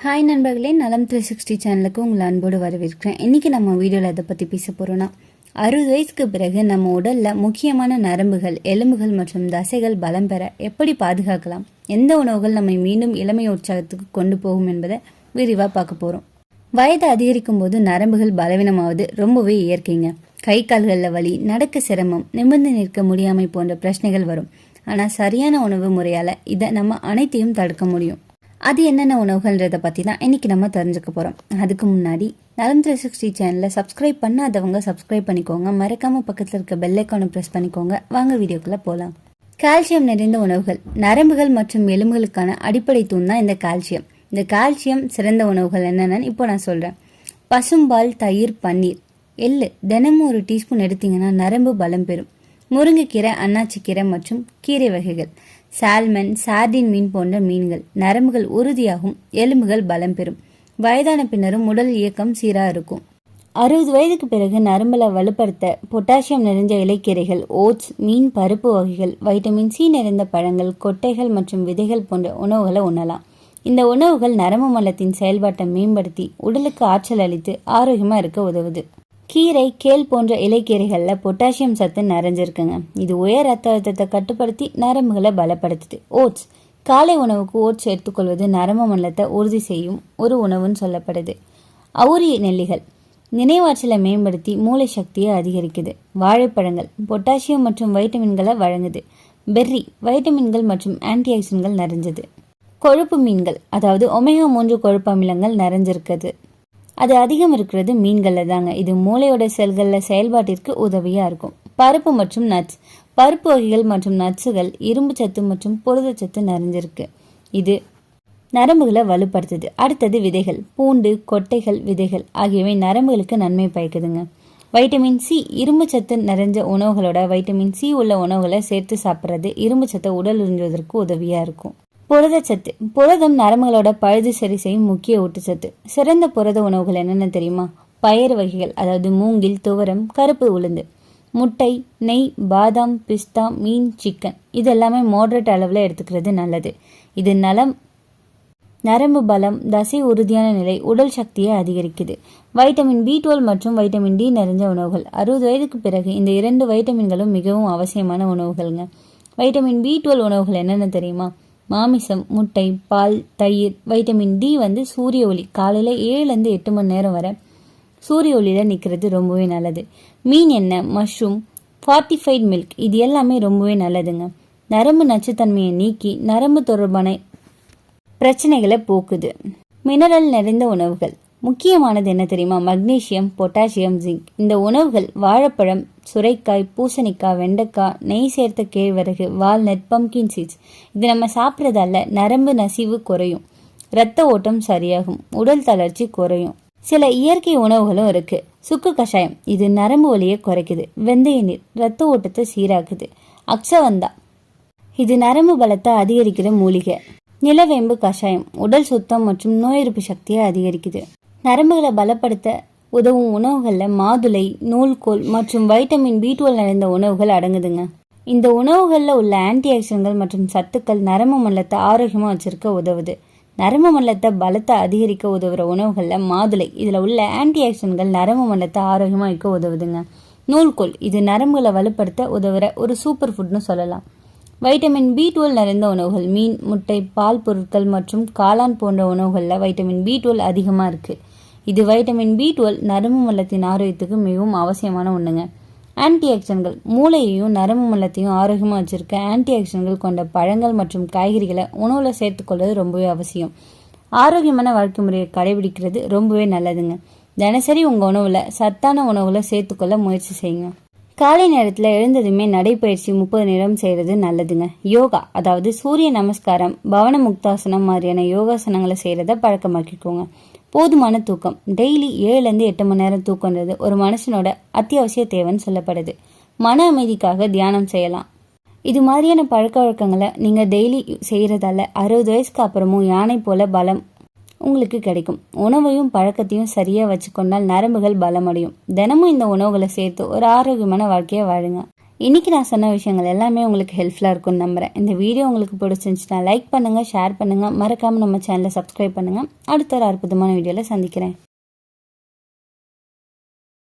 Hi நண்பர்களே, நலம் 360 சேனலுக்கு உங்களை அன்போடு வரவேற்கிறேன். இன்றைக்கி நம்ம வீடியோவில் எதை பற்றி பேச போகிறோன்னா, 60 வயசுக்கு பிறகு நம்ம உடலில் முக்கியமான நரம்புகள், எலும்புகள் மற்றும் தசைகள் பலம் பெற எப்படி பாதுகாக்கலாம், எந்த உணவுகள் நம்மை மீண்டும் இளமை உற்சாகத்துக்கு கொண்டு போகும் என்பதை விரிவாக பார்க்க போகிறோம். வயது அதிகரிக்கும் போது நரம்புகள் பலவீனமாவது ரொம்பவே இயற்கைங்க. கை கால்களில் வலி, நடக்க சிரமம், நிமிர்ந்து நிற்க முடியாமை போன்ற பிரச்சனைகள் வரும். ஆனால் சரியான உணவு முறையால் இதை நம்ம அனைத்தையும் தடுக்க முடியும். அது என்னென்ன உணவுகள்ன்றதை பற்றி தான் இன்றைக்கி நம்ம தெரிஞ்சுக்க போகிறோம். அதுக்கு முன்னாடி நலம் 360 சேனலை சப்ஸ்கிரைப் பண்ணாதவங்க சப்ஸ்கிரைப் பண்ணிக்கோங்க. மறக்காமல் பக்கத்தில் இருக்க பெல் ஐக்கானை ப்ரெஸ் பண்ணிக்கோங்க. வாங்க வீடியோக்குள்ளே போகலாம். கால்சியம் நிறைந்த உணவுகள். நரம்புகள் மற்றும் எலும்புகளுக்கான அடிப்படை தூண் தான் இந்த கால்சியம். இந்த கால்சியம் சிறந்த உணவுகள் என்னென்னு இப்போ நான் சொல்கிறேன். பசும்பால், தயிர், பன்னீர், எள்ளு தினமும் ஒரு டீஸ்பூன் எடுத்தீங்கன்னா நரம்பு பலம் பெறும். முருங்கைக்கீரை, அன்னாச்சிக்கீரை மற்றும் கீரை வகைகள். சால்மன், சார்டின் மீன் போன்ற மீன்கள். நரம்புகள் உறுதியாகும், எலும்புகள் பலம் பெறும். வயதான பின்னரும் உடல் இயக்கம் சீராக இருக்கும். 60 வயதுக்கு பிறகு நரம்புல வலுப்படுத்த பொட்டாசியம் நிறைந்த இலைக்கீரைகள், ஓட்ஸ், மீன், பருப்பு வகைகள், வைட்டமின் சி நிறைந்த பழங்கள், கொட்டைகள் மற்றும் விதைகள் போன்ற உணவுகளை உண்ணலாம். இந்த உணவுகள் நரம்பு மண்டலத்தின் செயல்பாட்டை மேம்படுத்தி உடலுக்கு ஆற்றல் அளித்து ஆரோக்கியமாக இருக்க உதவுது. கீரை, கேல் போன்ற இலைக்கீரைகளில் பொட்டாசியம் சத்து நிறைஞ்சிருக்குங்க. இது உயர் ரத்த அழுத்தத்தை கட்டுப்படுத்தி நரம்புகளை பலப்படுத்துது. ஓட்ஸ். காலை உணவுக்கு ஓட்ஸ் எடுத்துக்கொள்வது நரம்பு மண்டலத்தை உறுதி செய்யும் ஒரு உணவுன்னு சொல்லப்படுது. அவுரி நெல்லிகள் நினைவாற்றலை மேம்படுத்தி மூளை சக்தியை அதிகரிக்குது. வாழைப்பழங்கள் பொட்டாசியம் மற்றும் வைட்டமின்களை வழங்குது. பெர்ரி வைட்டமின்கள் மற்றும் ஆன்டி ஆக்சிடன்ட்கள் நிறைஞ்சது. கொழுப்பு மீன்கள், அதாவது ஒமேகா 3 கொழுப்பு அமிலங்கள் நிறைஞ்சிருக்குது. அது அதிகம் இருக்கிறது மீன்களில் தாங்க. இது மூளையோட செல்களில் செயல்பாட்டிற்கு உதவியாக இருக்கும். பருப்பு மற்றும் நட்ஸ். பருப்பு வகைகள் மற்றும் நட்ஸுகள் இரும்பு சத்து மற்றும் புரதச்சத்து நிறைஞ்சிருக்கு. இது நரம்புகளை வலுப்படுத்துது. அடுத்தது விதைகள். பூண்டு, கொட்டைகள், விதைகள் ஆகியவை நரம்புகளுக்கு நன்மை பயக்குதுங்க. Vitamin C. இரும்பு சத்து நிறைஞ்ச உணவுகளோட வைட்டமின் சி உள்ள உணவுகளை சேர்த்து சாப்பிட்றது இரும்பு சத்தை உடல் உறிஞ்சுவதற்கு உதவியாக இருக்கும். புரதச்சத்து. புரதம் நரம்புகளோட பழுது சரி செய்யும் முக்கிய ஊட்டச்சத்து. சிறந்த புரத உணவுகள் என்னென்ன தெரியுமா? பயறு வகைகள், அதாவது மூங்கில், துவரம், கருப்பு உளுந்து, முட்டை, நெய், பாதாம், பிஸ்தா, மீன், சிக்கன். இது எல்லாமே மாடரேட் அளவில் எடுத்துக்கிறது நல்லது. இது நரம்பு பலம், தசை உறுதியான நிலை, உடல் சக்தியை அதிகரிக்குது. வைட்டமின் B12 மற்றும் வைட்டமின் டி நிறைஞ்ச உணவுகள். 60 வயதுக்கு பிறகு இந்த 2 வைட்டமின்களும் மிகவும் அவசியமான உணவுகள்ங்க. வைட்டமின் B12 உணவுகள் என்னென்ன தெரியுமா? மாமிசம், முட்டை, பால், தயிர். வைட்டமின் டி சூரிய ஒளி. காலையில் 7 to 8 மணி நேரம் வரை சூரிய ஒளியில் நிற்கிறது ரொம்பவே நல்லது. மீன் எண்ணெய், மஷ்ரூம், ஃபார்ட்டிஃபைட் மில்க் இது எல்லாமே ரொம்பவே நல்லதுங்க. நரம்பு நச்சுத்தன்மையை நீக்கி நரம்பு தொடர்பான பிரச்சனைகளை போக்குது. மினரல் நிறைந்த உணவுகள். முக்கியமானது என்ன தெரியுமா? Magnesium, potassium, zinc. இந்த உணவுகள் வாழைப்பழம், சுரைக்காய், பூசணிக்காய், வெண்டைக்காய், நெய் சேர்த்த கேழ்வரகு, வால்நட், பம்கின் சீட்ஸ். இது நம்ம சாப்பிட்றதால நரம்பு நசிவு குறையும், இரத்த ஓட்டம் சரியாகும், உடல் தளர்ச்சி குறையும். சில இயற்கை உணவுகளும் இருக்கு. சுக்கு கஷாயம் இது நரம்பு வலியை குறைக்குது. வெந்தய நீர் இரத்த ஓட்டத்தை சீராக்குது. அக்ஷவந்தா இது நரம்பு பலத்தை அதிகரிக்கிற மூலிகை. நிலவேம்பு கஷாயம் உடல் சுத்தம் மற்றும் நோய் எதிர்ப்பு சக்தியை அதிகரிக்குது. நரம்புகளை பலப்படுத்த உதவும் உணவுகளில் மாதுளை, நூல்கோல் மற்றும் வைட்டமின் B12 நிறைந்த உணவுகள் அடங்குதுங்க. இந்த உணவுகளில் உள்ள ஆன்டி ஆக்சிடன்ட்கள் மற்றும் சத்துக்கள் நரம்பு மண்டலத்தை ஆரோக்கியமாக வச்சிருக்க உதவுது. நரம்பு மண்டலத்தை பலத்தை அதிகரிக்க உதவுற உணவுகளில் மாதுளை. இதில் உள்ள ஆன்டி ஆக்சிடன்ட்கள் நரம்பு மண்டலத்தை ஆரோக்கியமாக வைக்க உதவுதுங்க. நூல்கோல் இது நரம்புகளை வலுப்படுத்த உதவுற ஒரு சூப்பர் ஃபுட்னு சொல்லலாம். வைட்டமின் B12 நிறைந்த உணவுகள். மீன், முட்டை, பால் பொருட்கள் மற்றும் காளான் போன்ற உணவுகளில் வைட்டமின் B12 அதிகமாக இருக்குது. இது வைட்டமின் B12 நரம்பு மண்டலத்தின் ஆரோக்கியத்துக்கு மிகவும் அவசியமான ஒன்றுங்க. ஆன்டி ஆக்சிடன்ட்கள் மூளையையும் நரம்பு மண்டலத்தையும் ஆரோக்கியமாக வச்சிருக்க ஆன்டி ஆக்சிடன்ட்கள் கொண்ட பழங்கள் மற்றும் காய்கறிகளை உணவில் சேர்த்துக்கொள்வது ரொம்பவே அவசியம். ஆரோக்கியமான வாழ்க்கை முறையை கடைபிடிக்கிறது ரொம்பவே நல்லதுங்க. தினசரி உங்கள் உணவில் சத்தான உணவுகளை சேர்த்துக்கொள்ள முயற்சி செய்யுங்க. காலை நேரத்தில் எழுந்ததுமே நடைப்பயிற்சி 30 நிமிடம் செய்கிறது நல்லதுங்க. யோகா, அதாவது சூரிய நமஸ்காரம், பவன முக்தாசனம் மாதிரியான யோகாசனங்களை செய்கிறத பழக்கமாக்கிக்கோங்க. போதுமான தூக்கம். டெய்லி 7 to 8 மணி நேரம் தூக்கன்றது ஒரு மனுஷனோட அத்தியாவசிய தேவைன்னு சொல்லப்படுது. மன அமைதிக்காக தியானம் செய்யலாம். இது மாதிரியான பழக்க வழக்கங்களை நீங்கள் டெய்லி செய்கிறதால 60 வயசுக்கு அப்புறமும் யானை போல பலம் உங்களுக்கு கிடைக்கும். உணவையும் பழக்கத்தையும் சரியாக வச்சுக்கொண்டால் நரம்புகள் பலமடையும். தினமும் இந்த உணவுகளை சேர்த்து ஒரு ஆரோக்கியமான வாழ்க்கையை வாழுங்க. இன்றைக்கி நான் சொன்ன விஷயங்கள் எல்லாமே உங்களுக்கு ஹெல்ப்ஃபுல்லாக இருக்கும்னு நம்புகிறேன். இந்த வீடியோ உங்களுக்கு பிடிச்சிருந்துச்சுன்னா லைக் பண்ணுங்கள், ஷேர் பண்ணுங்கள், மறக்காமல் நம்ம சேனலை சப்ஸ்கிரைப் பண்ணுங்கள். அடுத்த ஒரு அற்புதமான வீடியோவில் சந்திக்கிறேன்.